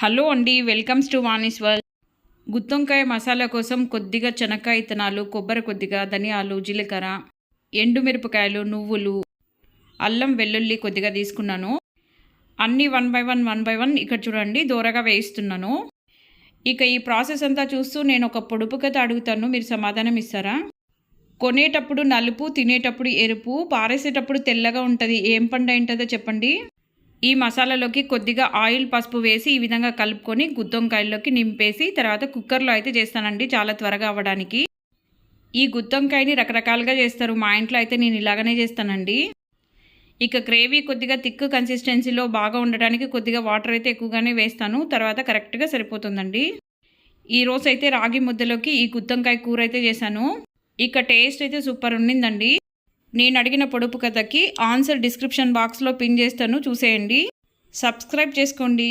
Hello అండి, welcomes to Vani's world. గుత్తొంకాయ మసాలా కోసం కొద్దిగా చెనక్కాయ ఇత్తనాలు, కొబ్బరి కొద్దిగా, ధనియాలు, జీలకర్ర, ఎండుమిరపకాయలు, నువ్వులు, అల్లం వెల్లుల్లి కొద్దిగా తీసుకున్నాను. అన్నీ వన్ బై వన్ ఇక్కడ చూడండి దోరగా వేయిస్తున్నాను. ఇక ఈ ప్రాసెస్ అంతా చూస్తూ నేను ఒక పొడుపు కథ అడుగుతాను, మీరు సమాధానం ఇస్తారా? కొనేటప్పుడు నలుపు, తినేటప్పుడు ఎరుపు, పారేసేటప్పుడు తెల్లగా ఉంటుంది, ఏం పండు ఏంటదో చెప్పండి. ఈ మసాలాలోకి కొద్దిగా ఆయిల్, పసుపు వేసి ఈ విధంగా కలుపుకొని గుత్తొంకాయల్లోకి నింపేసి తర్వాత కుక్కర్లో అయితే చేస్తానండి, చాలా త్వరగా అవ్వడానికి. ఈ గుత్తొంకాయని రకరకాలుగా చేస్తారు, మా ఇంట్లో అయితే నేను ఇలాగనే చేస్తానండి. ఇక గ్రేవీ కొద్దిగా థిక్ కన్సిస్టెన్సీలో బాగా ఉండడానికి కొద్దిగా వాటర్ అయితే ఎక్కువగానే వేస్తాను, తర్వాత కరెక్ట్గా సరిపోతుందండి. ఈరోజు అయితే రాగి ముద్దలోకి ఈ గుత్తొంకాయ కూర అయితే చేశాను. ఇక టేస్ట్ అయితే సూపర్ ఉండిందండి. నేను అడిగిన పొడుపు కథకి ఆన్సర్ డిస్క్రిప్షన్ బాక్స్లో పిన్ చేస్తాను, చూసేయండి. సబ్స్క్రైబ్ చేసుకోండి.